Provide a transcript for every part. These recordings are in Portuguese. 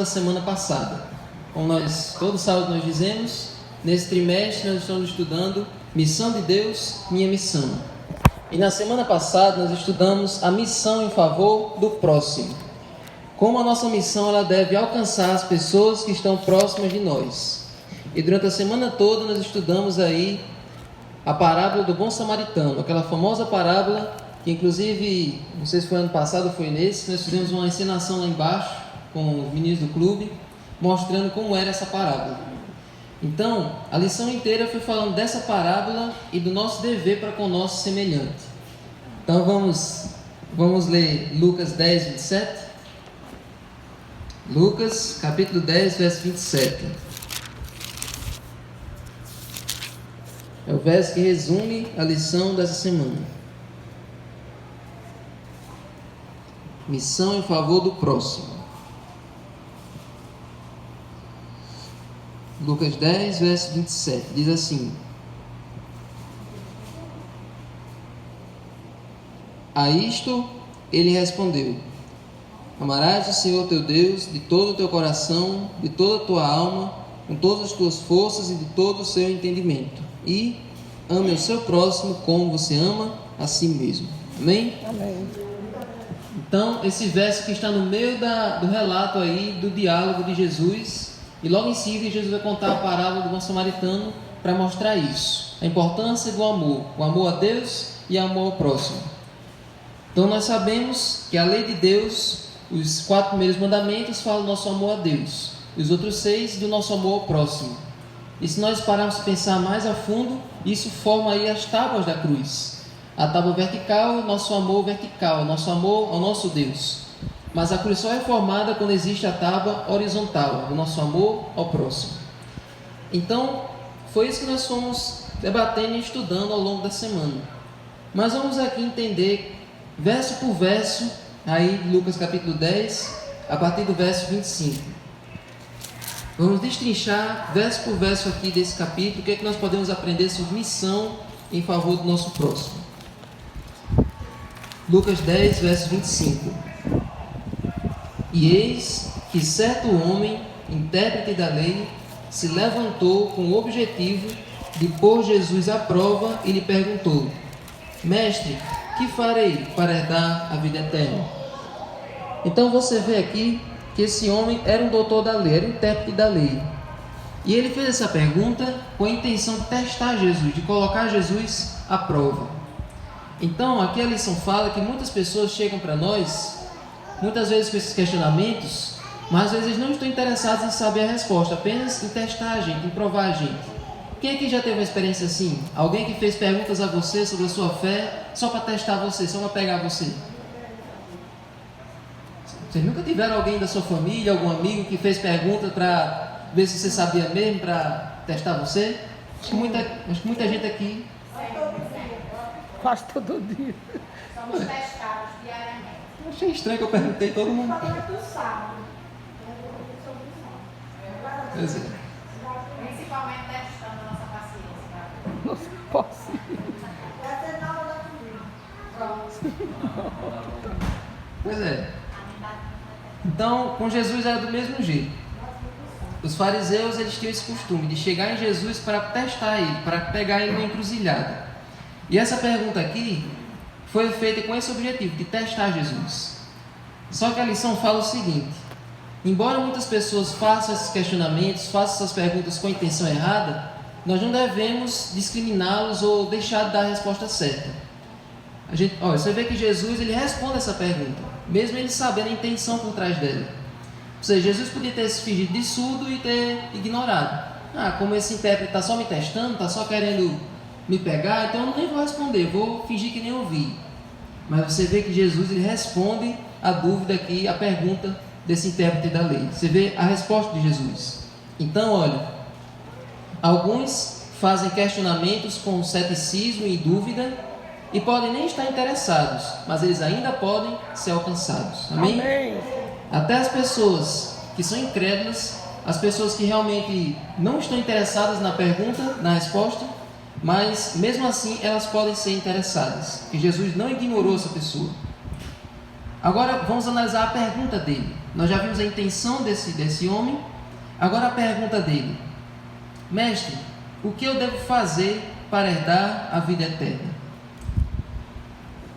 semana passada. Como nós, todo sábado nós dizemos, nesse trimestre nós estamos estudando Missão de Deus, Minha Missão. E na semana passada nós estudamos a missão em favor do próximo. Como a nossa missão ela deve alcançar as pessoas que estão próximas de nós. E durante a semana toda nós estudamos aí a parábola do bom samaritano, aquela famosa parábola que inclusive, não sei se foi ano passado ou foi nesse, nós fizemos uma encenação lá embaixo com os meninos do clube, mostrando como era essa parábola. Então, a lição inteira foi falando dessa parábola e do nosso dever para com o nosso semelhante. Então vamos ler Lucas 10, 27. Lucas, capítulo 10, verso 27. É o verso que resume a lição dessa semana. Missão em favor do próximo. Lucas 10, verso 27, diz assim: A isto ele respondeu: Amarás o Senhor teu Deus de todo o teu coração, de toda a tua alma, com todas as tuas forças e de todo o seu entendimento. E ame o seu próximo como você ama a si mesmo. Amém? Amém. Então, esse verso que está no meio do relato aí, do diálogo de Jesus. E logo em seguida Jesus vai contar a parábola do bom samaritano para mostrar isso. A importância do amor. O amor a Deus e o amor ao próximo. Então nós sabemos que a lei de Deus, os 4 primeiros mandamentos falam do nosso amor a Deus. E os outros 6 do nosso amor ao próximo. E se nós pararmos para pensar mais a fundo, isso forma aí as tábuas da cruz. A tábua vertical, o nosso amor vertical, o nosso amor ao nosso Deus. Mas a cruz só é formada quando existe a tábua horizontal, do nosso amor ao próximo. Então, foi isso que nós fomos debatendo e estudando ao longo da semana. Mas vamos aqui entender, verso por verso, aí Lucas capítulo 10, a partir do verso 25. Vamos destrinchar, verso por verso aqui desse capítulo, o que é que nós podemos aprender sobre missão em favor do nosso próximo. Lucas 10, verso 25. E eis que certo homem, intérprete da lei, se levantou com o objetivo de pôr Jesus à prova e lhe perguntou: Mestre, que farei para herdar a vida eterna? Então você vê aqui que esse homem era um doutor da lei, era um intérprete da lei. E ele fez essa pergunta com a intenção de testar Jesus, de colocar Jesus à prova. Então aqui a lição fala que muitas pessoas chegam para nós muitas vezes com esses questionamentos, mas às vezes eles não estão interessados em saber a resposta, apenas em testar a gente, em provar a gente. Quem aqui já teve uma experiência assim? Alguém que fez perguntas a você sobre a sua fé só para testar você, só para pegar você? Vocês nunca tiveram alguém da sua família, algum amigo que fez pergunta para ver se você sabia mesmo, para testar você? Acho que muita gente aqui... Quase todo dia. Somos testados diariamente. Eu achei estranho que eu perguntei todo mundo. Principalmente testando a nossa paciência. Não sei, posso. Pois é. Então, com Jesus era do mesmo jeito. Os fariseus eles tinham esse costume de chegar em Jesus para testar ele, para pegar ele na encruzilhada. E essa pergunta aqui foi feita com esse objetivo, de testar Jesus. Só que a lição fala o seguinte: embora muitas pessoas façam esses questionamentos, façam essas perguntas com a intenção errada, nós não devemos discriminá-los ou deixar de dar a resposta certa. Você vê que Jesus ele responde essa pergunta, mesmo ele sabendo a intenção por trás dela. Ou seja, Jesus podia ter se fingido de surdo e ter ignorado. Como esse intérprete está só me testando, está só querendo me pegar, então eu nem vou responder, vou fingir que nem ouvi. Mas você vê que Jesus ele responde a dúvida aqui, a pergunta desse intérprete da lei. Você vê a resposta de Jesus. Então, olha, alguns fazem questionamentos com ceticismo e dúvida e podem nem estar interessados, mas eles ainda podem ser alcançados. Amém? Amém. Até as pessoas que são incrédulas, as pessoas que realmente não estão interessadas na pergunta, na resposta, mas mesmo assim elas podem ser interessadas, que Jesus não ignorou essa pessoa. Agora vamos analisar a pergunta dele. Nós já vimos a intenção desse homem. Agora a pergunta dele: Mestre, o que eu devo fazer para herdar a vida eterna?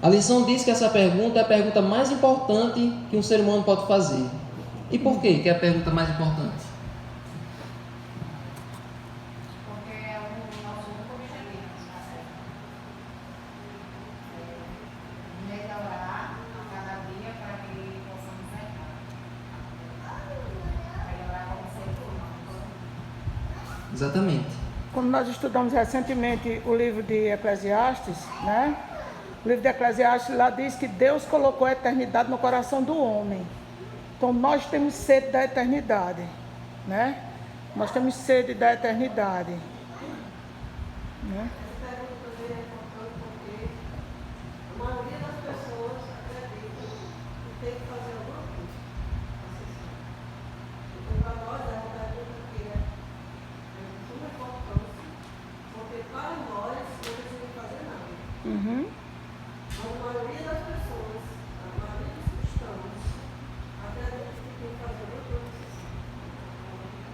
A lição diz que essa pergunta é a pergunta mais importante que um ser humano pode fazer. E por quê que é a pergunta mais importante? Porque é o nosso único objetivo na série. Melhorar a cada dia para que possamos herdar. Melhorar como ser humano. Exatamente. Como nós estudamos recentemente o livro de Eclesiastes, né? O livro de Eclesiastes lá diz que Deus colocou a eternidade no coração do homem. Então nós temos sede da eternidade, né? Nós temos sede da eternidade, né? A maioria das pessoas acredita que tem que fazer alguma coisa. Então, para nós, a verdade é que é de suma importância, porque para nós não precisa fazer nada. Uhum. Mas a maioria das pessoas, a maioria dos cristãos, acredita que tem que fazer alguma coisa.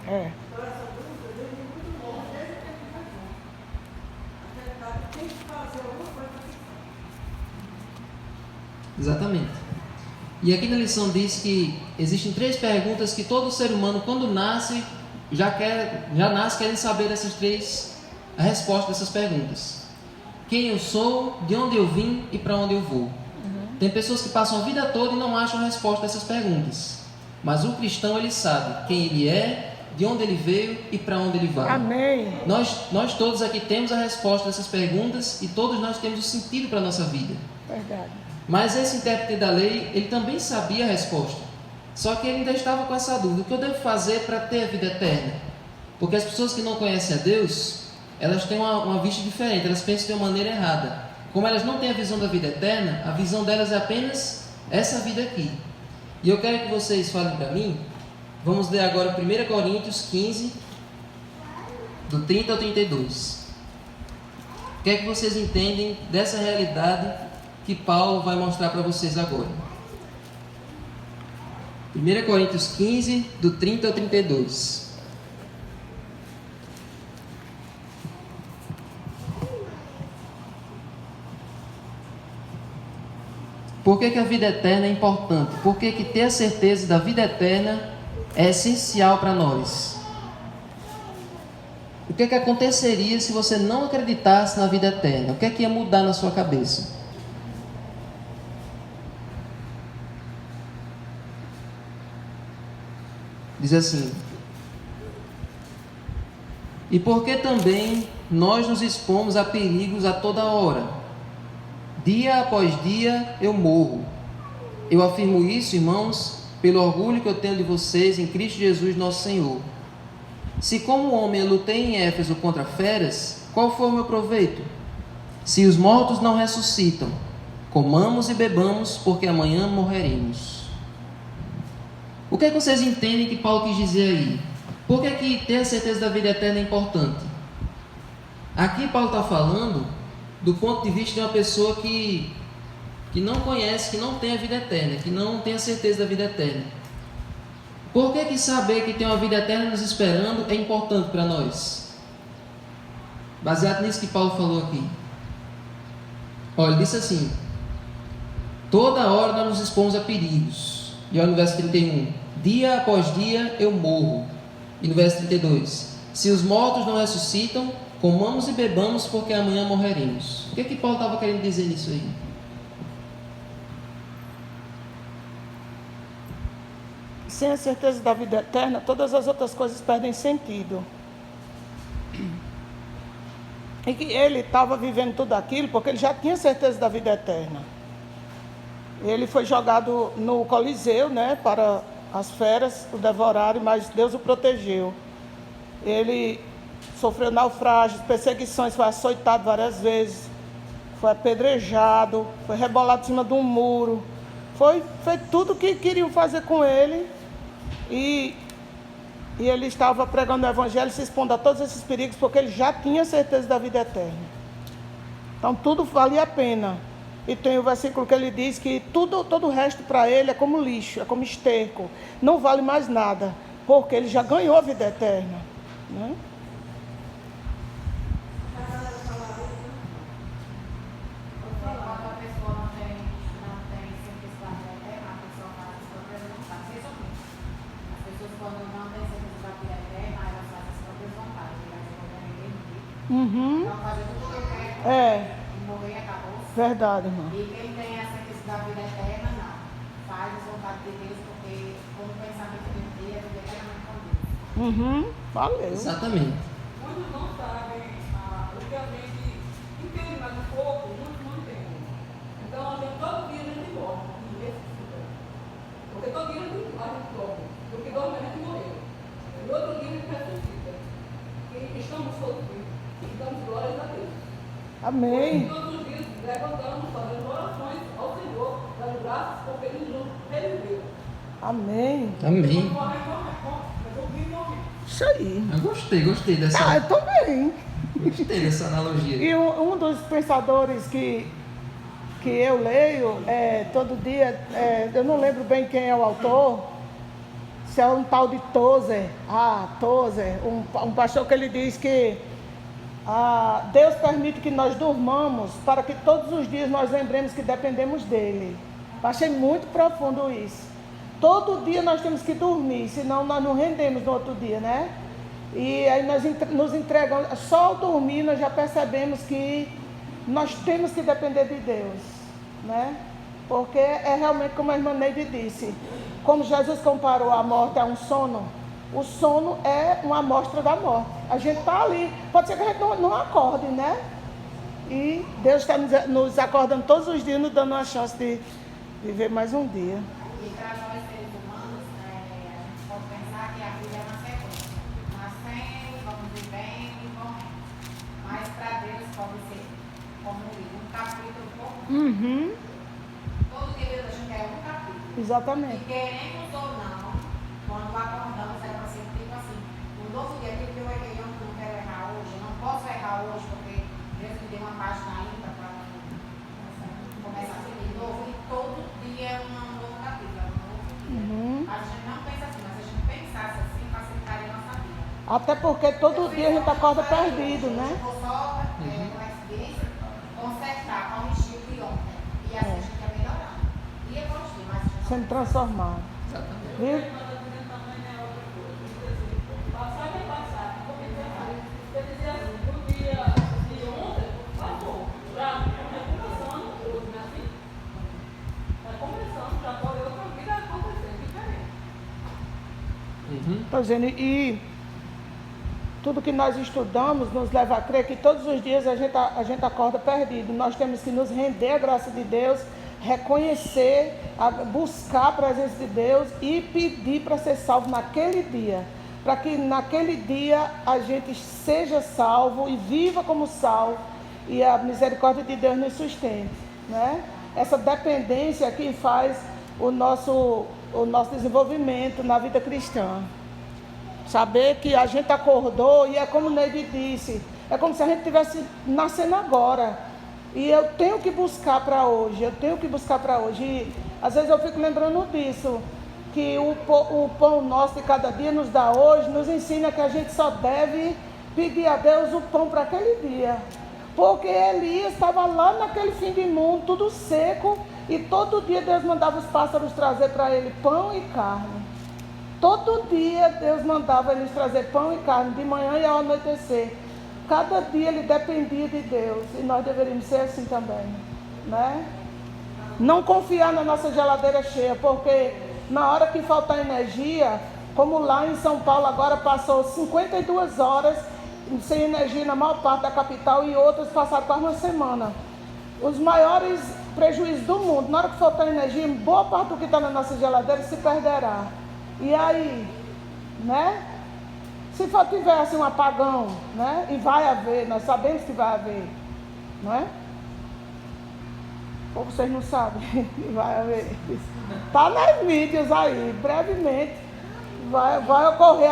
É. Então, essa dúvida vem de muito longe, desde a eternidade. A eternidade tem que fazer alguma coisa para ficar. Exatamente. E aqui na lição diz que existem 3 perguntas que todo ser humano, quando nasce, já nasce querendo saber a resposta dessas perguntas. Quem eu sou, de onde eu vim e para onde eu vou. Tem pessoas que passam a vida toda e não acham a resposta dessas perguntas. Mas o cristão, ele sabe quem ele é, de onde ele veio e para onde ele vai. Amém. Nós todos aqui temos a resposta dessas perguntas e todos nós temos o sentido para a nossa vida. Verdade. Mas esse intérprete da lei, ele também sabia a resposta. Só que ele ainda estava com essa dúvida: o que eu devo fazer para ter a vida eterna? Porque as pessoas que não conhecem a Deus, elas têm uma vista diferente, elas pensam de uma maneira errada. Como elas não têm a visão da vida eterna, a visão delas é apenas essa vida aqui. E eu quero que vocês falem para mim. Vamos ler agora 1 Coríntios 15, do 30 ao 32. O que é que vocês entendem dessa realidade que Paulo vai mostrar para vocês agora? 1 Coríntios 15, do 30 ao 32. Por que a vida eterna é importante? Por que ter a certeza da vida eterna é essencial para nós? O que aconteceria se você não acreditasse na vida eterna? O que ia mudar na sua cabeça? Diz assim: e porque também nós nos expomos a perigos a toda hora. Dia após dia eu morro. Eu afirmo isso, irmãos, pelo orgulho que eu tenho de vocês em Cristo Jesus nosso Senhor. Se como homem eu lutei em Éfeso contra feras, qual foi o meu proveito? Se os mortos não ressuscitam, comamos e bebamos, porque amanhã morreremos. O que é que vocês entendem que Paulo quis dizer aí? Por que ter a certeza da vida eterna é importante? Aqui Paulo está falando do ponto de vista de uma pessoa que não conhece, que não tem a vida eterna, que não tem a certeza da vida eterna. Por que saber que tem uma vida eterna nos esperando é importante para nós? Baseado nisso que Paulo falou aqui. Olha, ele disse assim: toda hora nós nos expomos a perigos. E olha no verso 31. Dia após dia eu morro. E no verso 32. Se os mortos não ressuscitam, comamos e bebamos, porque amanhã morreremos. O que Paulo estava querendo dizer nisso aí? Sem a certeza da vida eterna, todas as outras coisas perdem sentido. E que ele estava vivendo tudo aquilo porque ele já tinha certeza da vida eterna. Ele foi jogado no Coliseu, né, para as feras o devorarem, mas Deus o protegeu. Ele sofreu naufrágios, perseguições, foi açoitado várias vezes, foi apedrejado, foi rebolado em cima de um muro. Foi tudo o que queriam fazer com ele. E ele estava pregando o evangelho, se expondo a todos esses perigos, porque ele já tinha certeza da vida eterna. Então tudo valia a pena. E tem o versículo que ele diz que todo o resto para ele é como lixo, é como esterco. Não vale mais nada, porque ele já ganhou a vida eterna. Né? Quando a pessoa não tem simplicidade eterna, a pessoa faz as próprias vontades. Resumindo, as pessoas quando não têm simplicidade eterna, elas fazem as próprias vontades. Elas podem entender. Então fazer tudo o que eu quero e morrer e acabou. Verdade, irmão. E quem tem a simplicidade da vida eterna, não. Faz as vontades de Deus, porque como o pensamento de Deus é viver eternamente com Deus. Valeu. Exatamente. Muitos não sabem o que a gente entende, mas um pouco, muitos não entendem. Então, a gente, todo dia a gente morre, e ressuscita. Porque todo dia a gente dorme. Porque dorme a gente morreu. E no outro dia a gente ressuscita. E estamos todos vivos. E damos glórias a Deus. Amém. E todos os dias levantamos, fazendo orações ao Senhor, dando graças porque Ele nos reviveu. Amém. Amém. Morre, mas eu vim morrer. Isso aí. Eu gostei dessa, Eu também. gostei dessa analogia. E um dos pensadores que eu leio todo dia, eu não lembro bem quem é o autor, se é um tal de Tozer. Tozer, um pastor que ele diz que Deus permite que nós durmamos para que todos os dias nós lembremos que dependemos dele. Achei muito profundo isso. Todo dia nós temos que dormir, senão nós não rendemos no outro dia, né? E aí nós nos entregamos, só ao dormir nós já percebemos que nós temos que depender de Deus, né? Porque é realmente como a irmã Neide disse, como Jesus comparou a morte a um sono, o sono é uma amostra da morte. A gente está ali, pode ser que a gente não acorde, né? E Deus está nos acordando todos os dias, nos dando uma chance de viver mais um dia. E para nós seres humanos, a gente pode pensar que a vida é uma sequência. Nascendo, vamos vivendo e morrendo. Mas para Deus pode ser como um capítulo por ano. Todo dia a gente quer um capítulo. Exatamente. E queremos ou não, quando acordamos, é para ser tipo assim. Um novo dia, aquilo que eu errei, eu não quero errar hoje, eu não posso errar hoje, porque Deus me deu uma página ainda para começar assim de novo. E todo dia é um novo capítulo, é um novo dia. A gente não pensa assim, mas se a gente pensasse assim, facilitaria a nossa vida. Até porque todo dia a gente acorda perdido, né? Vou só, com experiência, consertar, corrigir o de ontem. E assim a gente ia melhorando. Ia corrigir, mas a gente não Sendo transformado. Exatamente. Viu? Passar vai passar. Quer dizer assim, no dia de ontem, passou. Já começando hoje, né assim? Está começando, já pode outra vida acontecer, diferente. Tá dizendo, e tudo que nós estudamos nos leva a crer que todos os dias a gente acorda perdido. Nós temos que nos render à graça de Deus, reconhecer, buscar a presença de Deus e pedir para ser salvo naquele dia. Para que naquele dia a gente seja salvo e viva como salvo e a misericórdia de Deus nos sustente, né? Essa dependência que faz o nosso desenvolvimento na vida cristã. Saber que a gente acordou e é como o Neide disse, é como se a gente estivesse nascendo agora. E eu tenho que buscar para hoje, E às vezes eu fico lembrando disso, que o pão nosso de cada dia nos dá hoje, nos ensina que a gente só deve pedir a Deus o pão para aquele dia. Porque Elias estava lá naquele fim de mundo, tudo seco, e todo dia Deus mandava os pássaros trazer para ele pão e carne. Todo dia Deus mandava eles trazer pão e carne, de manhã e ao anoitecer. Cada dia ele dependia de Deus, e nós deveríamos ser assim também, né? Não confiar na nossa geladeira cheia, porque na hora que faltar energia, como lá em São Paulo agora passou 52 horas sem energia na maior parte da capital e outras passaram quase uma semana. Os maiores prejuízos do mundo, na hora que faltar energia, boa parte do que está na nossa geladeira se perderá. E aí, né? Se for tiver assim um apagão, né? E vai haver, nós sabemos que vai haver, não é? Ou vocês não sabem que vai haver. Está nas mídias aí, brevemente. Vai ocorrer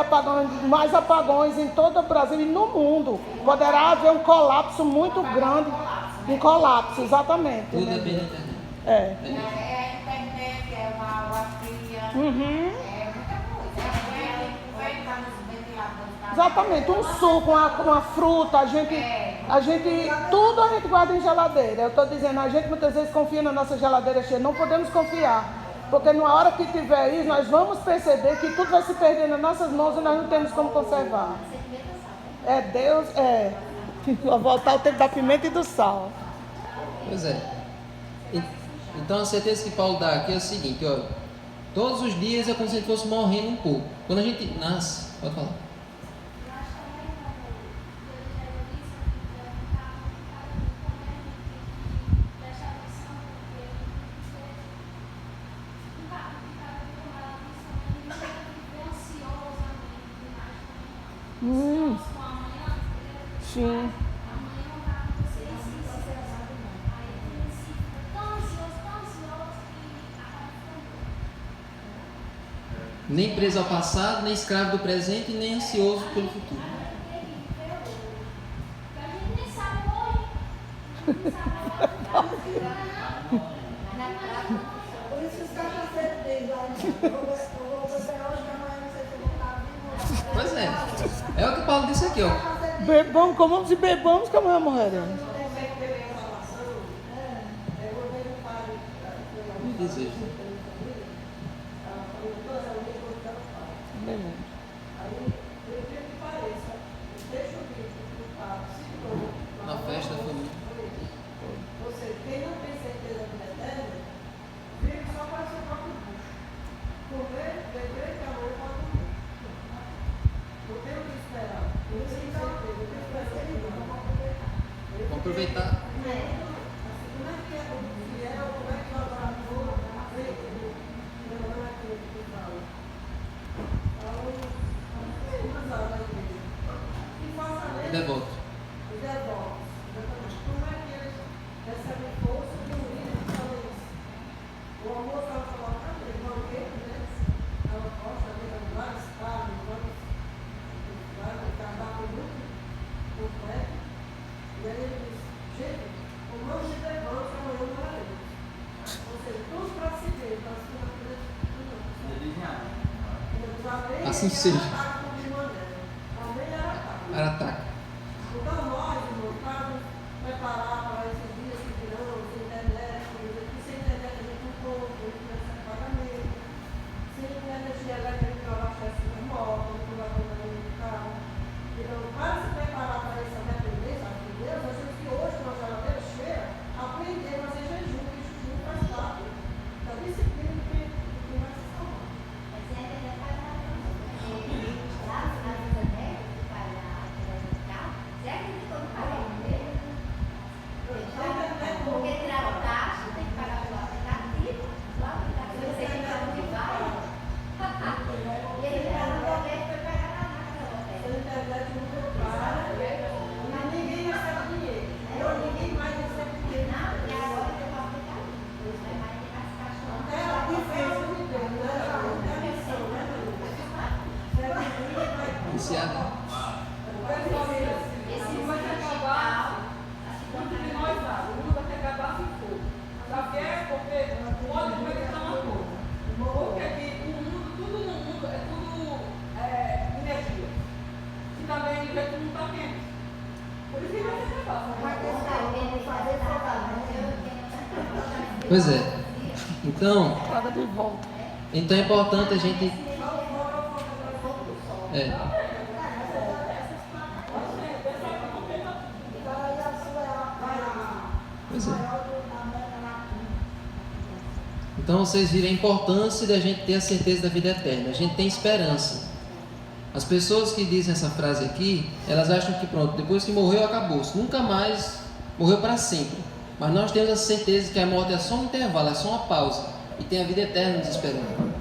mais apagões em todo o Brasil e no mundo. Poderá haver um colapso muito grande. Colapso, Um colapso, exatamente. Tudo né? é bem na internet. É. É a internet, é uma água fria, Uhum. é muita coisa. Vai estar nos ventiladores. Exatamente, um suco, uma fruta, a gente, tudo a gente guarda em geladeira. Eu estou dizendo, a gente muitas vezes confia na nossa geladeira cheia, não podemos confiar. Porque na hora que tiver isso, nós vamos perceber que tudo vai se perder nas nossas mãos e nós não temos como conservar. É Deus, Vai voltar o tempo da pimenta e do sal. Pois é. Então a certeza que Paulo dá aqui é o seguinte, ó. Todos os dias é como se a gente fosse morrendo um pouco. Quando a gente nasce, pode falar. Sim. Nem preso ao passado, nem escravo do presente, nem ansioso pelo futuro. Por isso os cachaceiros dele lá, eu vou beber hoje, amanhã não sei se eu vou estar vivo. Pois é. É o que Paulo disse aqui, ó. Bebamos, comamos e bebamos que amanhã morreremos. Me desejo. Na festa da família. Você, quem não tem certeza da vida eterna, vive só para o seu próprio bucho. Comer, beber, que amanhã pode morrer. Não tem o que esperar. Não tem certeza. Não tem certeza. Vamos aproveitar. Como é que é o fiel, como é que o adorador vem? Não é aquilo que fala. Umas horas da igreja. E faça a lei. Devoto. Os devotos, exatamente. Como é que eles recebem força de um líder que fala isso? O almoço ela coloca ali, banquete, né? Ela gosta de vários carros, vários cardápio muito completo. E aí ele diz, gente, comamos e bebamos que amanhã morreremos. Ou seja, tudo para se ver, para se ver tudo. Assim seja. Amém era ataque. Arataca. Então nós, irmãos, para nos preparar para esses dias que virão, sem internet, por exemplo, que sem internet a gente não compra, a gente não recebe pagamento, sem energia elétrica que abastece o remota, não vai comprar nenhum carro. Então, para se preparar para essa dependência de Deus, nós temos que hoje, com a geladeira cheia, aprender a fazer jejum, que jejum faz parte da disciplina do que vai se salvar. Porque tirar o taxa, tem que pagar pelo aplicativo, o aplicativo você tem onde vai. E ele tiraram o boleto para pagar na máquina. A internet nunca para, mas ninguém recebe dinheiro. Ninguém mais recebe dinheiro. Não, e agora tem o aplicativo. Vai mais ter mais caixa. É a diferença de Deus, né? É a missão, né? Iniciado. Esse mundo vai acabar, quanto de nós sabe, o mundo vai acabar se for. Sabe que é? Porque pode acreditar uma coisa. Porque aqui o mundo, tudo no mundo é tudo energia. E também o jeito não está quente. Por isso que vai acabar. Pois é. Então Traga de volta. é importante a gente. Pois é. Então vocês viram a importância da gente ter a certeza da vida eterna. A gente tem esperança. As pessoas que dizem essa frase aqui, elas acham que pronto, depois que morreu, acabou-se. Nunca mais morreu para sempre. Mas nós temos a certeza que a morte é só um intervalo, é só uma pausa. E tem a vida eterna nos esperando.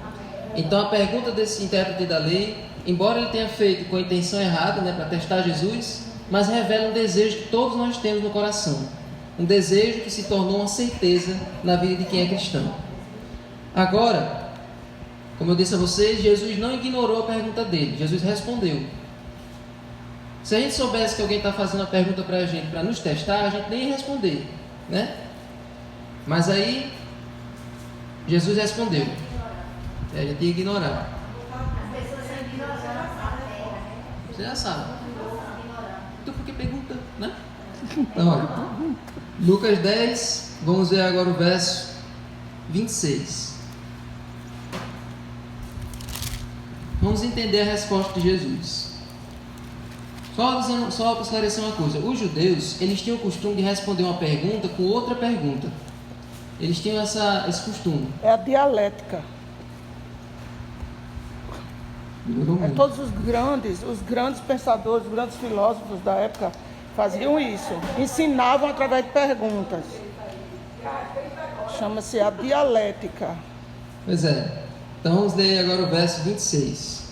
Então a pergunta desse intérprete da lei, embora ele tenha feito com a intenção errada, para testar Jesus, mas revela um desejo que todos nós temos no coração. Um desejo que se tornou uma certeza na vida de quem é cristão. Agora, como eu disse a vocês, Jesus não ignorou a pergunta dele. Jesus respondeu. Se a gente soubesse que alguém está fazendo uma pergunta para a gente, para nos testar, a gente nem ia responder, né? Mas aí, Jesus respondeu. E a gente ia ignorar. As pessoas são ignorantes na terra. Você já sabe. Então por que pergunta, né? Então, olha, Lucas 10, vamos ver agora o verso 26. Vamos entender a resposta de Jesus. Só para esclarecer uma coisa. Os judeus, eles tinham o costume de responder uma pergunta com outra pergunta. Eles tinham esse costume. É a dialética. Todos os grandes pensadores, os grandes filósofos da época faziam isso. Ensinavam através de perguntas. Chama-se a dialética. Pois é. Então vamos ler agora o verso 26.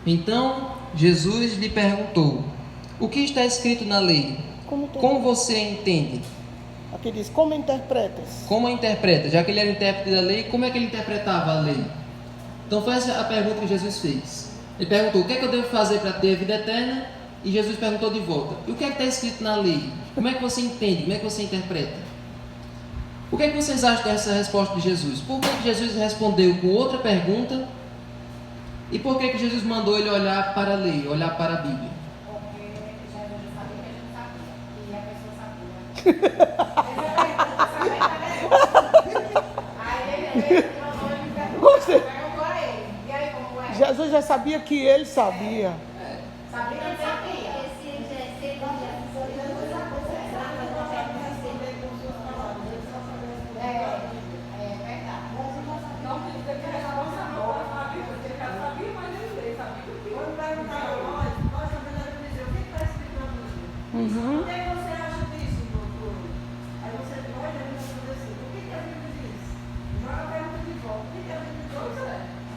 Então Jesus lhe perguntou: o que está escrito na lei? Como você entende? Aqui diz, como interpretas? Como interpreta? Já que ele era intérprete da lei, como é que ele interpretava a lei? Então foi essa a pergunta que Jesus fez. Ele perguntou: o que é que eu devo fazer para ter a vida eterna? E Jesus perguntou de volta: e o que é que está escrito na lei? Como é que você entende? Como é que você interpreta? O que é que vocês acham dessa resposta de Jesus? Por que Jesus respondeu com outra pergunta? E por que Jesus mandou ele olhar para a lei, olhar para a Bíblia? Porque Jesus já sabia que a gente sabia. E a pessoa sabia. Aí ele mandou ele perguntou a ele. E aí, como é? Jesus já sabia que ele sabia. Sabia que ele sabia. É verdade. Não tem que ter resposta não para saber, porque ele já sabia, mas ele sabia o que. Quando perguntaram a nós também devemos dizer o que está escrito na Bíblia. O que você acha disso, doutor? Aí você nós devemos responder assim, o que a Bíblia diz? Joga a pergunta de volta. O que a Bíblia diz?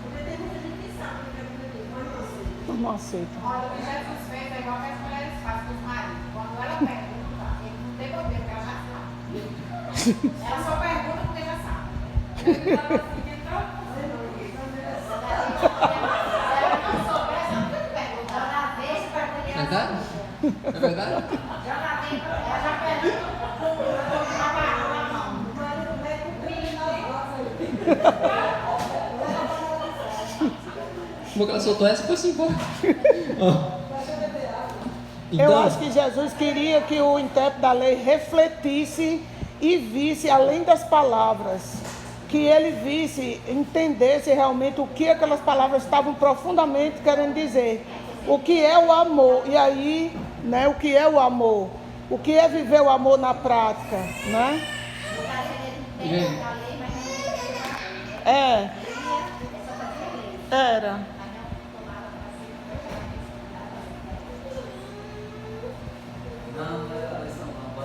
Porque tem muita gente que sabe o que a Bíblia diz, mas não sei. Não aceita. Olha, o que Jesus fez é igual que as mulheres fazem com os maridos. Quando ela pergunta, ele não tem poder, porque ela já sabe. Ela só pergunta porque já sabe. Ele estava assim, entrou. Se ela não soubesse, ela não tem que perguntar. Toda vez para É poder verdade? É verdade? Ela já pergunta com a barra na mão. Como que ela soltou essa e foi assim embora? Ó. Eu acho que Jesus queria que o intérprete da lei refletisse e visse além das palavras. Que ele visse, entendesse realmente o que aquelas palavras estavam profundamente querendo dizer. O que é o amor? E aí, né, o que é o amor? O que é viver o amor na prática, né? É. Era.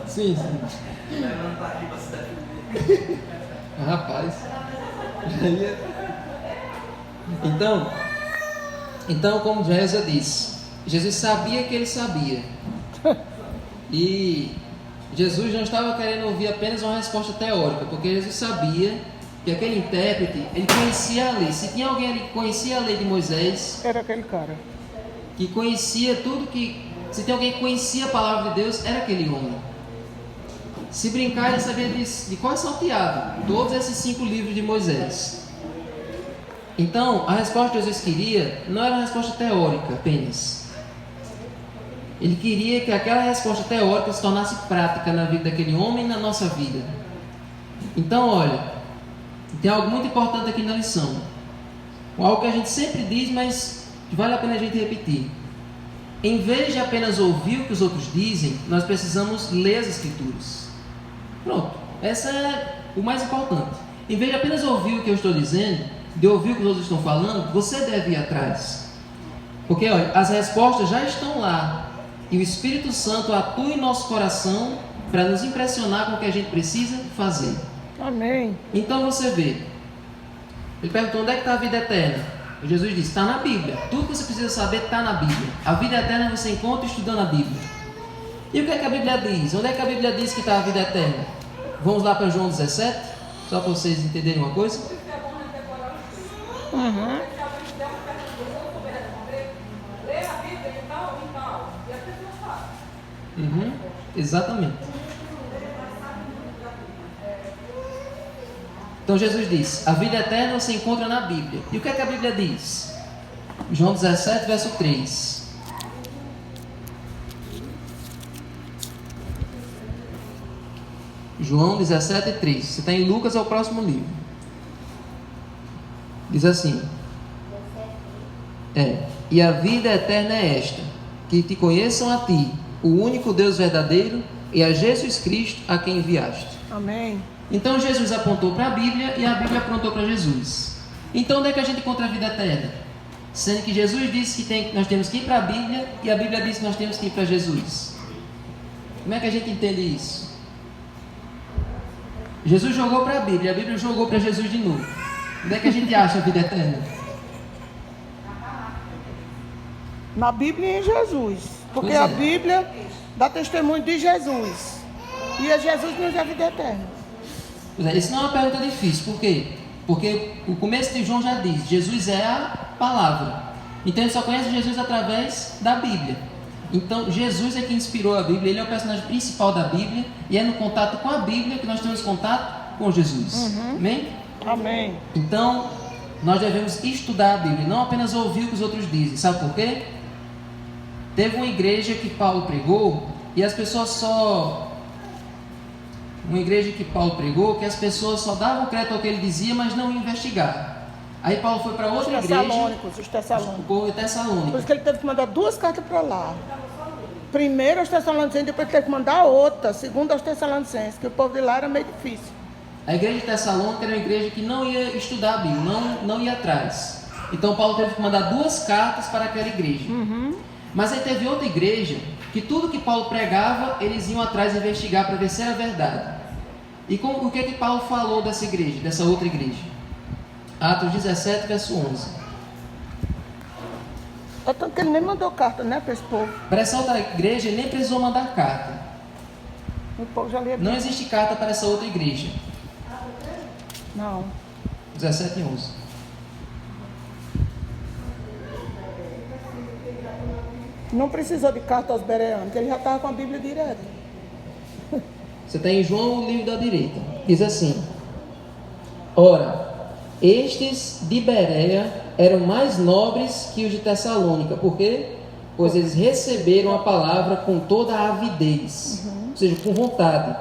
Sim, sim. Rapaz. Então, como Jesus disse, Jesus sabia que ele sabia. E Jesus não estava querendo ouvir apenas uma resposta teórica, porque Jesus sabia que aquele intérprete, ele conhecia a lei. Se tinha alguém ali que conhecia a lei de Moisés, Era aquele cara. que conhecia tudo que... Se tem alguém que conhecia a palavra de Deus, era aquele homem. Se brincar, ele sabia de qual é salteado todos esses 5 livros de Moisés. Então, a resposta que Jesus queria não era uma resposta teórica apenas. Ele queria que aquela resposta teórica se tornasse prática na vida daquele homem e na nossa vida. Então, olha, tem algo muito importante aqui na lição. Algo que a gente sempre diz, mas vale a pena a gente repetir. Em vez de apenas ouvir o que os outros dizem, nós precisamos ler as Escrituras. Pronto, essa é o mais importante. Em vez de apenas ouvir o que eu estou dizendo, de ouvir o que os outros estão falando, você deve ir atrás. Porque olha, as respostas já estão lá. E o Espírito Santo atua em nosso coração para nos impressionar com o que a gente precisa fazer. Amém. Então você vê. Ele perguntou: onde é que está a vida eterna? E Jesus disse: está na Bíblia. Tudo que você precisa saber está na Bíblia. A vida eterna você encontra estudando a Bíblia. E o que é que a Bíblia diz? Onde é que a Bíblia diz que está a vida eterna? Vamos lá para João 17, só para vocês entenderem uma coisa. Uhum. Se alguém der uma pergunta, eu souber responder, lê a Bíblia Exatamente. Então Jesus diz: a vida eterna se encontra na Bíblia. E o que é que a Bíblia diz? João 17, verso 3. João 17, 3. Você está em Lucas, é o próximo livro. Diz assim: e a vida eterna é esta, que te conheçam a ti, o único Deus verdadeiro, e a Jesus Cristo, a quem enviaste. Amém. Então Jesus apontou para a Bíblia e a Bíblia apontou para Jesus. Então onde é que a gente encontra a vida eterna? Sendo que Jesus disse que nós temos que ir para a Bíblia e a Bíblia disse que nós temos que ir para Jesus. Como é que a gente entende isso? Jesus jogou para a Bíblia jogou para Jesus de novo. Onde é que a gente acha a vida eterna? Na Bíblia e em Jesus. Porque Pois é. a Bíblia dá testemunho de Jesus. E é Jesus que nos dá a vida eterna. Pois é, isso não é uma pergunta difícil. Por quê? Porque o começo de João já diz: Jesus é a palavra. Então ele só conhece Jesus através da Bíblia. Então Jesus é que inspirou a Bíblia. Ele é o personagem principal da Bíblia. E é no contato com a Bíblia que nós temos contato com Jesus. Amém? Amém. Então nós devemos estudar a Bíblia, não apenas ouvir o que os outros dizem. Sabe por quê? Teve uma igreja que Paulo pregou e as pessoas só... Uma igreja que Paulo pregou que as pessoas só davam crédito ao que ele dizia, mas não iam investigar. Aí Paulo foi para outra igreja, Os Tessalônicos. o povo de Por Tessalônica. isso que ele teve que mandar 2 cartas para lá. Primeiro aos Tessalonicenses, depois ele teve que mandar outra, segundo aos Tessalonicenses, que o povo de lá era meio difícil. A igreja de Tessalônica era uma igreja que não ia estudar a Bíblia, não ia atrás. Então Paulo teve que mandar 2 cartas para aquela igreja. Mas aí teve outra igreja que tudo que Paulo pregava, eles iam atrás investigar para ver se era verdade. E o que é que Paulo falou dessa igreja, dessa outra igreja? Atos 17, verso 11. É tanto que ele nem mandou carta, né, para esse povo. Para essa outra igreja, ele nem precisou mandar carta. O povo já lia. Não existe carta para essa outra igreja. Não. 17 e 11. Não precisou de carta aos bereanos, porque ele já estava com a Bíblia direto. Você está em João, o livro da direita. Diz assim: ora, estes de Bereia eram mais nobres que os de Tessalônica. Por quê? Pois eles receberam a palavra com toda a avidez, ou seja, com vontade,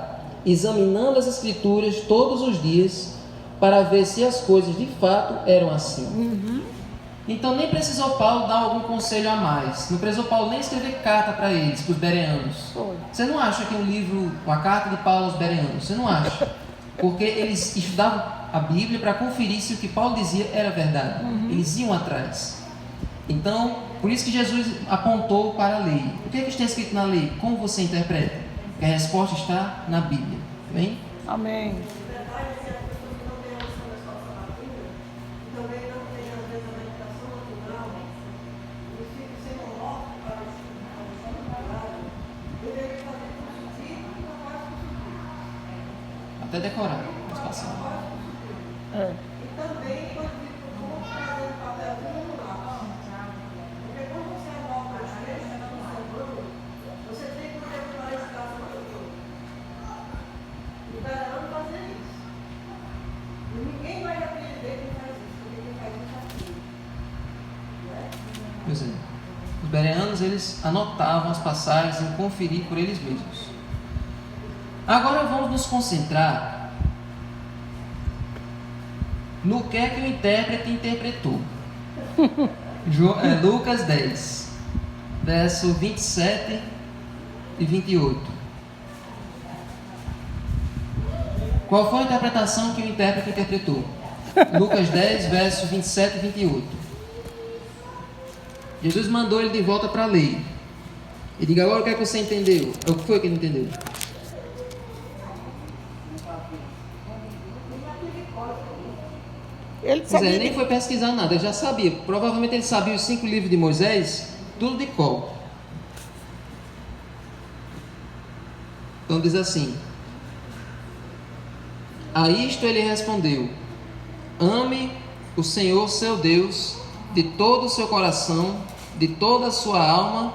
examinando as escrituras todos os dias, para ver se as coisas de fato eram assim. Então nem precisou Paulo dar algum conselho a mais. Não precisou Paulo nem escrever carta para eles, para os bereanos. Foi. Você não acha que um livro, uma carta de Paulo aos bereanos? Você não acha? Porque eles estudavam a Bíblia para conferir se o que Paulo dizia era verdade. Eles iam atrás. Então, por isso que Jesus apontou para a lei. O que é que está escrito na lei? Como você interpreta? Porque a resposta está na Bíblia. Amém? Amém. Até decorar. Vamos passar. É. E também, quando for fazer um papelzinho lá, porque quando você anota os textos no seu grupo, você tem que ter uma legislação do grupo. E não fazer isso. E ninguém vai aprender quem faz isso, porque quem faz isso é aquilo. Pois é. Os bereanos, eles anotavam as passagens e conferir por eles mesmos. Agora vamos nos concentrar no que é que o intérprete interpretou. Lucas 10, verso 27 e 28. Qual foi a interpretação que o intérprete interpretou? Lucas 10, verso 27 e 28. Jesus mandou ele de volta para a lei. E diga agora o que é que você entendeu. O que foi que ele entendeu? Ele Pois é, sabia. ele nem foi pesquisar nada, ele já sabia. Provavelmente ele sabia os 5 livros de Moisés, tudo de cor. Então diz assim: a isto ele respondeu: ame o Senhor seu Deus de todo o seu coração, de toda a sua alma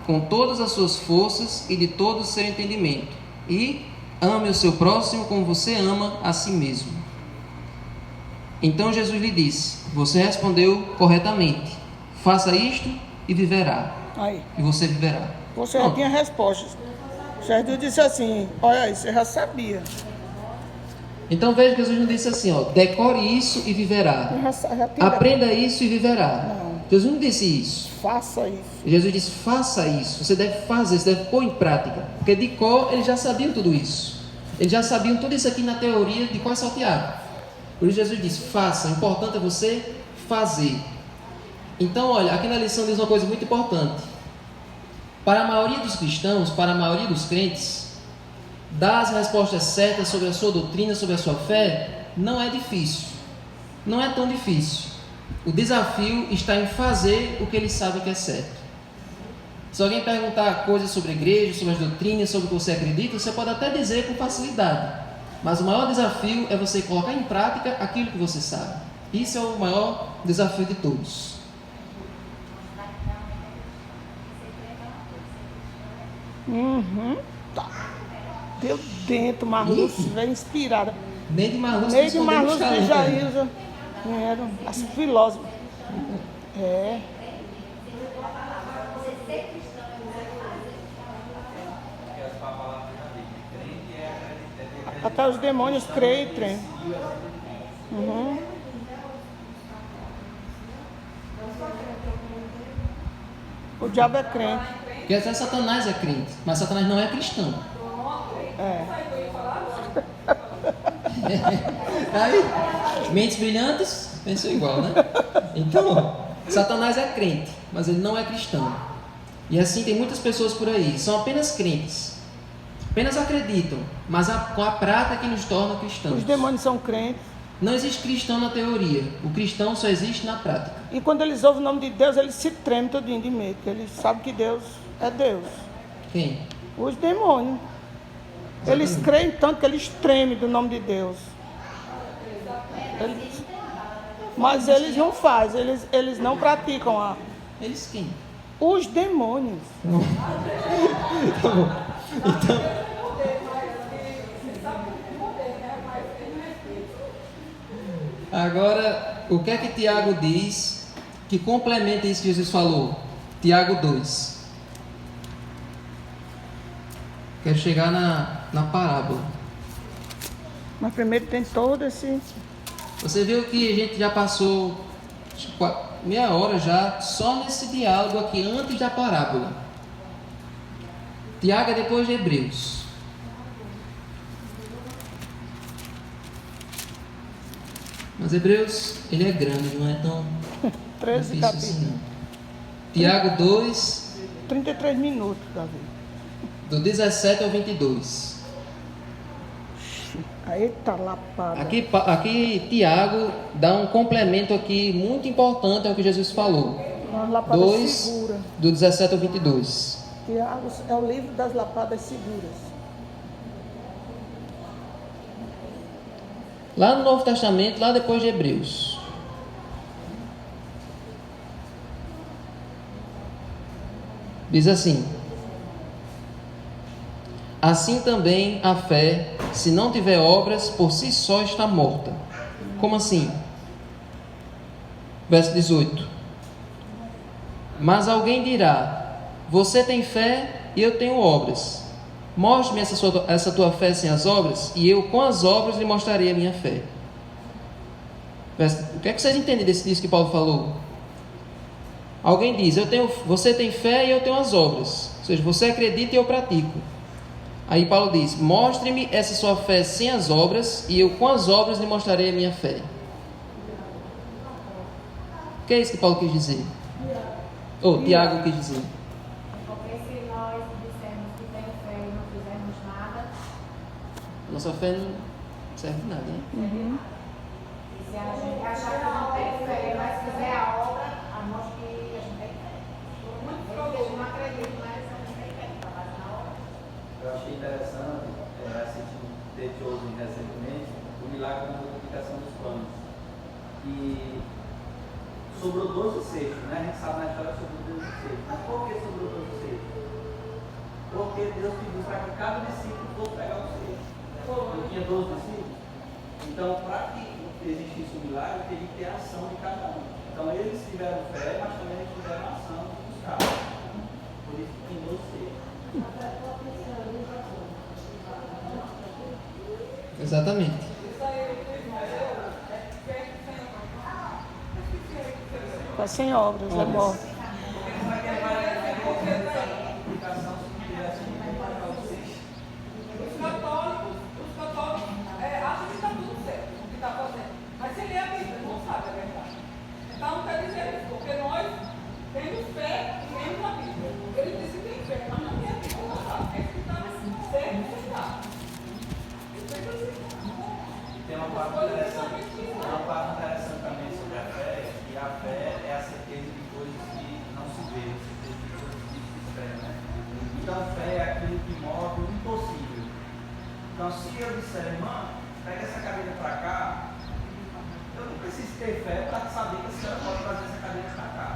com todas as suas forças e de todo o seu entendimento, e ame o seu próximo como você ama a si mesmo. Então Jesus lhe disse: você respondeu corretamente. Faça isto e viverá. Aí, E você viverá. você já Pronto. tinha resposta. Jesus disse assim, olha aí, você já sabia. Então veja que Jesus não disse assim, ó, decore isso e viverá. Já tinha. Aprenda isso e viverá. Não. Jesus não disse isso. Faça isso. Jesus disse: faça isso. Você deve fazer, você deve pôr em prática. Porque de cor eles já sabiam tudo isso. Eles já sabiam tudo isso aqui na teoria de qual é salteado. Por isso Jesus disse: faça. O importante é você fazer. Então, olha, aqui na lição diz uma coisa muito importante. Para a maioria dos cristãos, para a maioria dos crentes, dar as respostas certas sobre a sua doutrina, sobre a sua fé, não é difícil. Não é tão difícil. O desafio está em fazer o que eles sabem que é certo. Se alguém perguntar coisas sobre a igreja, sobre as doutrinas, sobre o que você acredita, você pode até dizer com facilidade. Mas o maior desafio é você colocar em prática aquilo que você sabe. Isso é o maior desafio de todos. Tá. Deu dentro, Marluce, veio inspirada. Nem de Marluce Nem de escondeu Marluce os e talentos, Jailza vieram, as filósofas. É. Até os demônios creem e tremem. O diabo é crente. Porque até Satanás é crente, mas Satanás não é cristão. Aí, mentes brilhantes, pensam igual, né? Então, Satanás é crente, mas ele não é cristão. E assim tem muitas pessoas por aí, são apenas crentes, apenas acreditam, mas com a prática que nos torna cristãos. Os demônios são crentes. Não existe cristão na teoria, o cristão só existe na prática. E quando eles ouvem o nome de Deus, eles se tremem todinho de medo, porque eles sabem que Deus é Deus. Quem? Os demônios. Eles creem tanto que eles tremem do nome de Deus. Mas eles não fazem, eles não praticam a. Eles quem? Os demônios. Tá bom. Agora, o que é que Tiago diz que complementa isso que Jesus falou? Tiago 2. Quero chegar na parábola. Mas primeiro tem todo esse. Você viu que a gente já passou meia hora já só nesse diálogo aqui antes da parábola. Tiago é depois de Hebreus. Mas Hebreus, ele é grande, não é tão 13 difícil capítulos. assim não. Tiago 2, 33 minutos, Davi. do 17 ao 22. Eita lapada. Aqui Tiago dá um complemento aqui muito importante ao que Jesus falou. Uma lapada 2, segura. do 17 ao 22. Tiago é o livro das lapadas seguras. Lá no Novo Testamento, lá depois de Hebreus. Diz assim: assim também a fé, se não tiver obras, por si só está morta. Como assim? Verso 18. Mas alguém dirá: você tem fé e eu tenho obras. Mostre-me essa tua fé sem as obras, e eu com as obras lhe mostrarei a minha fé. O que é que vocês entendem disso que Paulo falou? Alguém diz: você tem fé e eu tenho as obras. Ou seja, você acredita e eu pratico. Aí Paulo diz: mostre-me essa sua fé sem as obras, e eu com as obras lhe mostrarei a minha fé. O que é isso que Paulo quis dizer? Ou Tiago quis dizer? Porque se nós dissermos que temos fé e não fizermos nada, Nossa fé não serve de nada, né? e se a gente achar que não tem fé, mas fizer a obra, a mostra que a gente tem fé. Muito provavelmente não acredito, mas a gente tem fé para fazer na obra. Eu achei interessante, assistindo The Chosen recentemente, o milagre da multiplicação dos pães. E sobrou 12 cestos, né? A gente sabe na história que sobrou 12 cestos. Mas por que sobrou 12 cestos? porque Deus pediu para que cada discípulo fosse pegar o seu. Não tinha 12 discípulos. Então, para que existisse um milagre, teria que ter a ação de cada um. Então, eles tiveram fé, mas também eles tiveram a ação de buscar. Por isso que tem 12 seres. Exatamente. Fé sem obras, é morte. Os católicos acham que está tudo certo o que está fazendo. Mas se lê a Bíblia, não sabe a verdade. Então, quer dizer isso, porque nós temos fé e temos a Bíblia. Ele disse que tem fé, mas não tem a Bíblia, não sabe. É que está certo ou errado. Tem uma parte interessante também sobre a fé, que a fé é a certeza de coisas que não se vê, a certeza de coisas que se esperam, né? Então, fé é aquilo que move o impossível. Então, se eu disser, irmã, pega essa cadeira para cá, eu não preciso ter fé para saber que a senhora pode trazer essa cadeira para cá.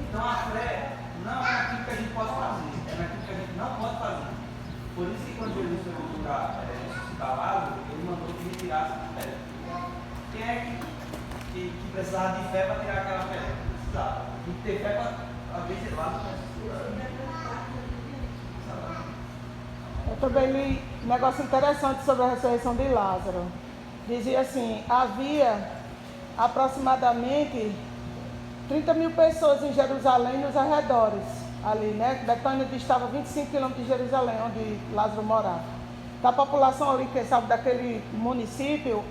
Então, a fé não é naquilo que a gente pode fazer, é naquilo que a gente não pode fazer. Por isso que quando Jesus foi ressuscitar Lázaro, ele mandou que retirasse a pedra. Quem é que precisava de fé para tirar aquela pedra? Precisava. Tem que ter fé para ver se Lázaro ressuscitar. Eu também li um negócio interessante sobre a ressurreição de Lázaro. Dizia assim, havia aproximadamente 30 mil pessoas em Jerusalém e nos arredores. Ali, né? Betânia distava 25 quilômetros de Jerusalém, onde Lázaro morava. Da população ali, quem sabe, daquele município,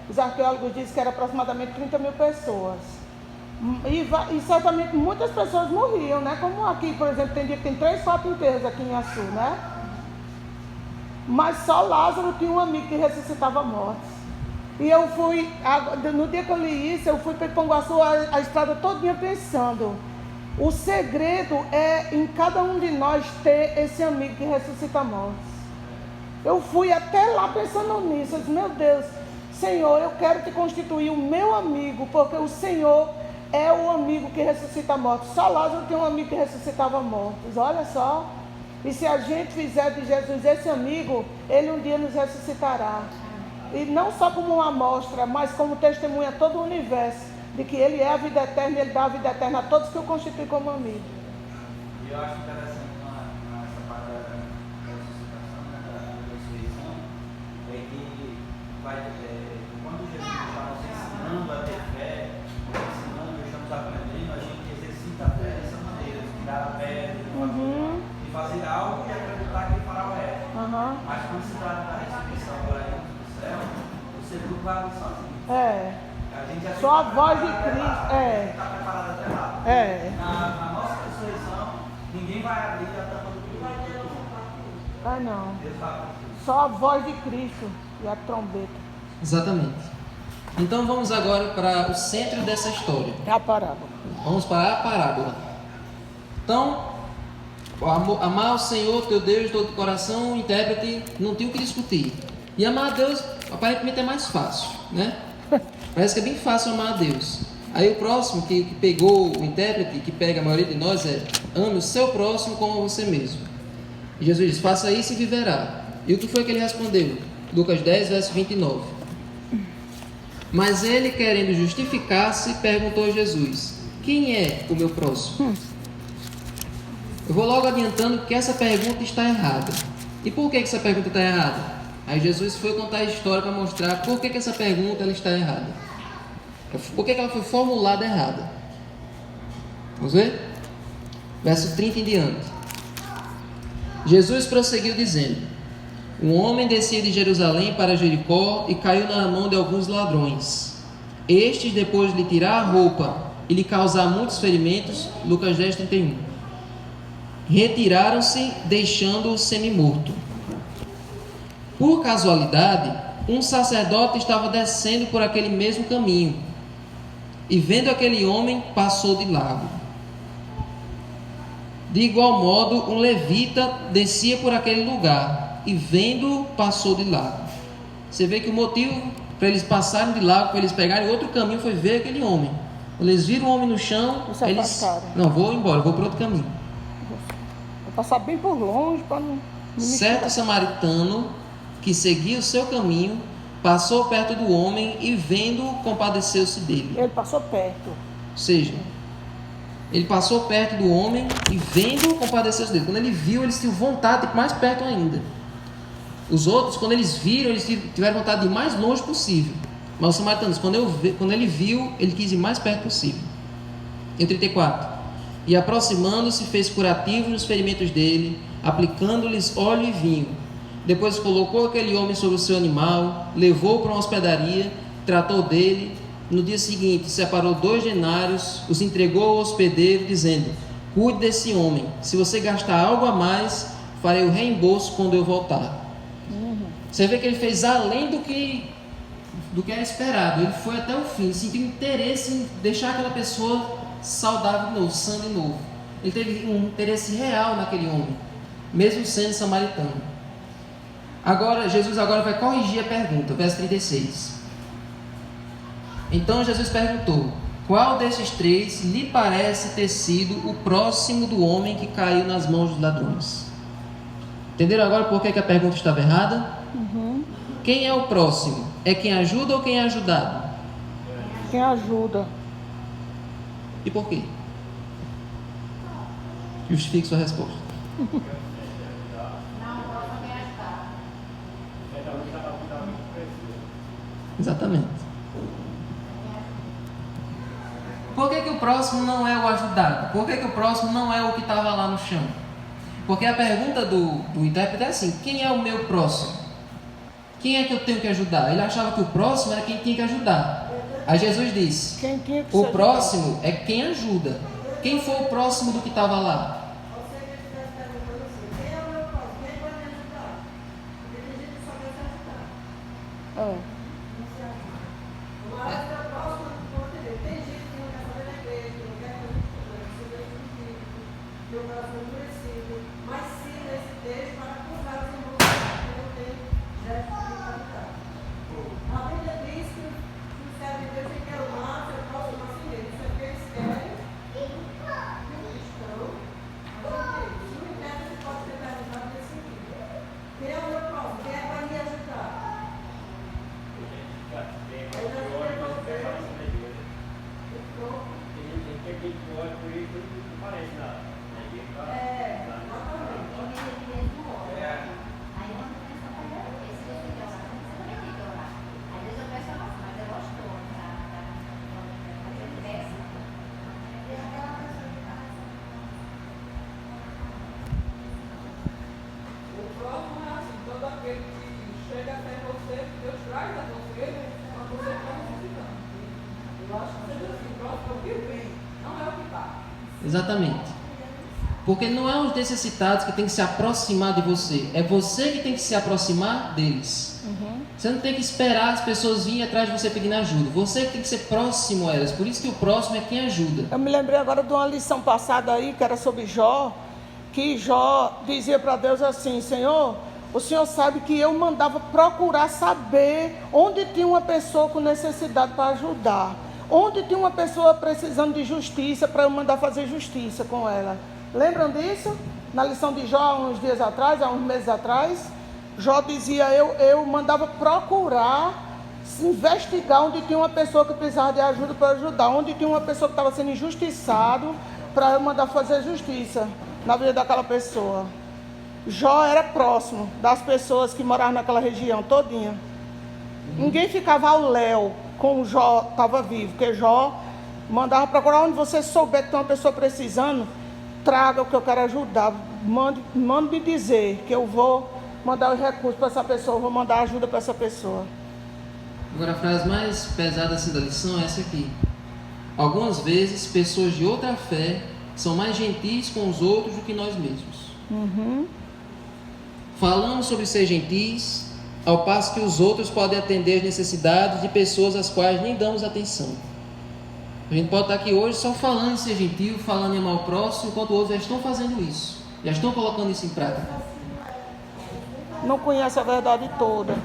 os arqueólogos dizem que era aproximadamente 30 mil pessoas. E certamente muitas pessoas morriam, né? Como aqui, por exemplo, tem dia que tem 3, 4 enterros aqui em Açu, né? Mas só Lázaro tinha um amigo que ressuscitava mortos. E eu fui, no dia que eu li isso, eu fui para Ipanguaçu a estrada todinha pensando. O segredo é em cada um de nós ter esse amigo que ressuscita mortos. Eu fui até lá pensando nisso. Eu disse, meu Deus, Senhor, eu quero te constituir o meu amigo, porque o Senhor é o amigo que ressuscita mortos. Só Lázaro tem um amigo que ressuscitava mortos, olha só. E se a gente fizer de Jesus esse amigo, ele um dia nos ressuscitará. E não só como uma amostra, mas como testemunha a todo o universo de que ele é a vida eterna e ele dá a vida eterna a todos que o constituem como amigo. E eu acho interessante nessa parte da ressuscitação, da ressurreição, é que quando Jesus está nos ensinando a ter fé, estamos aprendendo, a gente exercita a fé dessa maneira, de tirar a pedra, de fazer algo e acreditar que ele fará o resto. Mas quando se trata da ressurreição para irmos do céu, o seguro vai ali sozinho. A gente já só a voz de Cristo. A gente está preparado até lá. Na nossa ressurreição, ninguém vai abrir a tampa do livro. Não. Deus fala. Só a voz de Cristo e a trombeta. Exatamente. Então vamos agora para o centro dessa história. É a parábola. Vamos para a parábola. Então, amar o Senhor teu Deus de todo o coração, o intérprete não tem o que discutir. E amar a Deus aparentemente é mais fácil, né? Parece que é bem fácil amar a Deus. Aí o próximo que pegou o intérprete, que pega a maioria de nós, é ame o seu próximo como você mesmo. E Jesus diz, faça isso e viverá. E o que foi que ele respondeu? Lucas 10, verso 29. Mas ele, querendo justificar-se, perguntou a Jesus, quem é o meu próximo? Eu vou logo adiantando que essa pergunta está errada. E por que essa pergunta está errada? Aí Jesus foi contar a história para mostrar por que essa pergunta ela está errada. Por que ela foi formulada errada. Vamos ver? Verso 30 em diante. Jesus prosseguiu dizendo, um homem descia de Jerusalém para Jericó e caiu na mão de alguns ladrões. Estes, depois de lhe tirar a roupa e lhe causar muitos ferimentos, Lucas 10, 31, retiraram-se, deixando-o semi-morto. Por casualidade, um sacerdote estava descendo por aquele mesmo caminho e, vendo aquele homem, passou de largo. De igual modo, um levita descia por aquele lugar e, vendo-o, passou de largo. Você vê que o motivo para eles passarem de largo, para eles pegarem outro caminho, foi ver aquele homem. Quando eles viram o homem no chão, eles... Não, vou embora, vou para outro caminho. Passar bem por longe para não me Certo misturar. samaritano que seguia o seu caminho passou perto do homem e, vendo-o, compadeceu-se dele. Ele passou perto. Ou seja, ele passou perto do homem e, vendo-o, compadeceu-se dele. Quando ele viu, eles tinham vontade de ir mais perto ainda. Os outros, quando eles viram, eles tiveram vontade de ir mais longe possível. Mas os samaritanos, quando ele viu, ele quis ir mais perto possível. E o 34. E aproximando-se, fez curativo nos ferimentos dele, aplicando-lhes óleo e vinho. Depois colocou aquele homem sobre o seu animal, levou-o para uma hospedaria, tratou dele. No dia seguinte, separou 2 denários, os entregou ao hospedeiro, dizendo: cuide desse homem. Se você gastar algo a mais, farei o reembolso quando eu voltar. Você vê que ele fez além do que era esperado. Ele foi até o fim, sentiu interesse em deixar aquela pessoa saudável de novo, sã de novo. Ele teve um interesse real naquele homem, mesmo sendo samaritano. Jesus vai corrigir a pergunta, verso 36. Então Jesus perguntou: qual desses 3 lhe parece ter sido o próximo do homem que caiu nas mãos dos ladrões? Entenderam agora por que a pergunta estava errada? Quem é o próximo? É quem ajuda ou quem é ajudado? Quem ajuda. E por quê? Justifique sua resposta. Exatamente. Por que o próximo não é o ajudado? Por que o próximo não é o que estava lá no chão? Porque a pergunta do intérprete é assim: quem é o meu próximo? Quem é que eu tenho que ajudar? Ele achava que o próximo era quem tinha que ajudar. Aí Jesus disse: Quem tinha que o ser próximo é quem ajuda. Quem foi o próximo do que estava lá? Você que estivesse perguntando assim, quem é o meu próximo? Quem pode me ajudar? Porque tem gente que só quer se ajudar. É. Não se ajuda. Mas é o próximo, como eu tem gente que não quer saber da igreja, que não quer fazer tudo, que se vê exclusivo, que o coração endurecido. Mas sim nesse texto para acusar os irmãos que não tem gesto de caridade. A Bíblia diz que o servo de Deus tem que amar seu próximo a si mesmo. Isso é o que eles querem. Quem é o meu próximo? Quem é para me ajudar? O próximo é assim, todo aquele que chega até você, que Deus traz a você, quando você está necessitando. Eu acho que seja assim, o próximo é o que vem, não é o que está. Exatamente. Porque não é os necessitados que tem que se aproximar de você, é você que tem que se aproximar deles. Você não tem que esperar as pessoas virem atrás de você pedindo ajuda, você que tem que ser próximo a elas. Por isso que o próximo é quem ajuda. Eu me lembrei agora de uma lição passada aí, que era sobre Jó, que Jó dizia para Deus assim: Senhor, o Senhor sabe que eu mandava procurar saber onde tinha uma pessoa com necessidade para ajudar, onde tinha uma pessoa precisando de justiça para eu mandar fazer justiça com ela. Lembram disso? Na lição de Jó, há uns dias atrás, há uns meses atrás, Jó dizia: eu mandava procurar, investigar onde tinha uma pessoa que precisava de ajuda para ajudar, onde tinha uma pessoa que estava sendo injustiçado para eu mandar fazer justiça na vida daquela pessoa. Jó era próximo das pessoas que moravam naquela região todinha. Ninguém ficava ao léu com o Jó estava vivo, porque Jó mandava procurar onde você souber que tem uma pessoa precisando, traga o que eu quero ajudar, mande me dizer que eu vou mandar os recursos para essa pessoa, vou mandar ajuda para essa pessoa. Agora a frase mais pesada assim da lição é essa aqui: algumas vezes pessoas de outra fé são mais gentis com os outros do que nós mesmos. Falamos sobre ser gentis, ao passo que os outros podem atender as necessidades de pessoas às quais nem damos atenção. A gente pode estar aqui hoje só falando em ser gentil, falando em amar o próximo, enquanto outros já estão fazendo isso, já estão colocando isso em prática. Não conhece a verdade toda.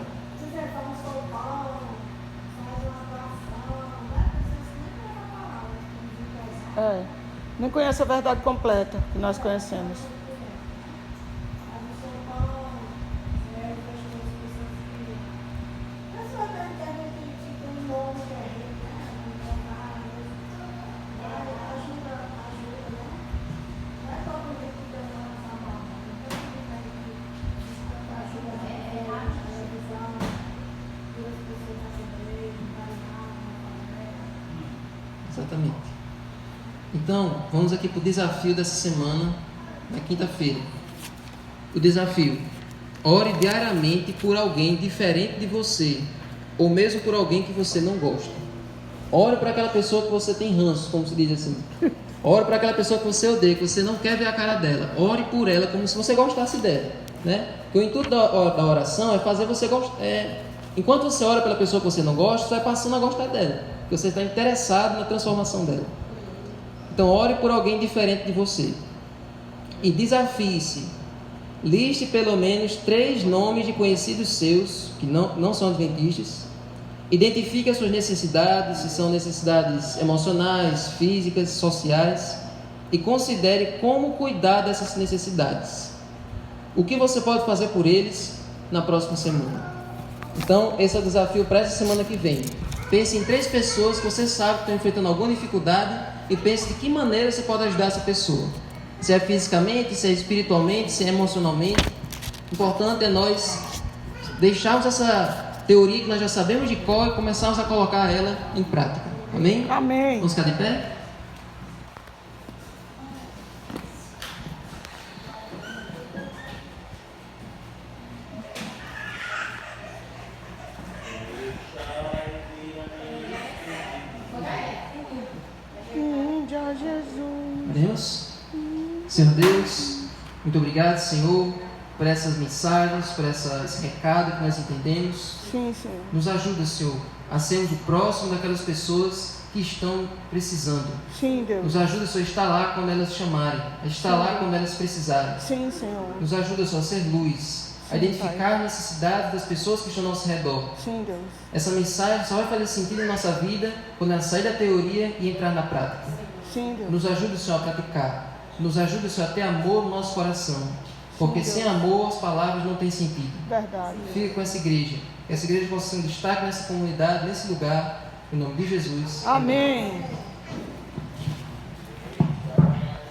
Nem conhece a verdade completa que nós conhecemos. Então, vamos aqui para o desafio dessa semana, na quinta-feira. O desafio: ore diariamente por alguém diferente de você, ou mesmo por alguém que você não gosta. Ore para aquela pessoa que você tem ranço, como se diz assim. Ore para aquela pessoa que você odeia, que você não quer ver a cara dela. Ore por ela como se você gostasse dela, né? Porque o intuito da oração é fazer você gostar. Enquanto você ora pela pessoa que você não gosta, você vai passando a gostar dela, porque você está interessado na transformação dela. Então, ore por alguém diferente de você. E desafie-se. Liste pelo menos 3 nomes de conhecidos seus, que não são adventistas. Identifique as suas necessidades, se são necessidades emocionais, físicas, sociais. E considere como cuidar dessas necessidades. O que você pode fazer por eles na próxima semana. Então, esse é o desafio para essa semana que vem. Pense em 3 pessoas que você sabe que estão enfrentando alguma dificuldade e pense de que maneira você pode ajudar essa pessoa. Se é fisicamente, se é espiritualmente, se é emocionalmente. O importante é nós deixarmos essa teoria que nós já sabemos de cor e começarmos a colocar ela em prática. Amém? Amém. Vamos ficar de pé? Deus, Senhor Deus, muito obrigado, Senhor, por essas mensagens, por esse recado que nós entendemos. Sim, Senhor. Nos ajuda, Senhor, a sermos o próximo daquelas pessoas que estão precisando. Sim, Deus. Nos ajuda, Senhor, a estar lá quando elas chamarem, a estar lá quando elas precisarem. Sim, Senhor. Nos ajuda, Senhor, a ser luz, a identificar a necessidade das pessoas que estão ao nosso redor. Sim, Deus. Essa mensagem só vai fazer sentido em nossa vida quando ela sair da teoria e entrar na prática. Sim, Deus. Nos ajude, Senhor, a praticar. Nos ajude, Senhor, a ter amor no nosso coração. Porque sem amor as palavras não têm sentido. Verdade. Fica com essa igreja. Que essa igreja possa ser um destaque nessa comunidade, nesse lugar. Em nome de Jesus. Amém.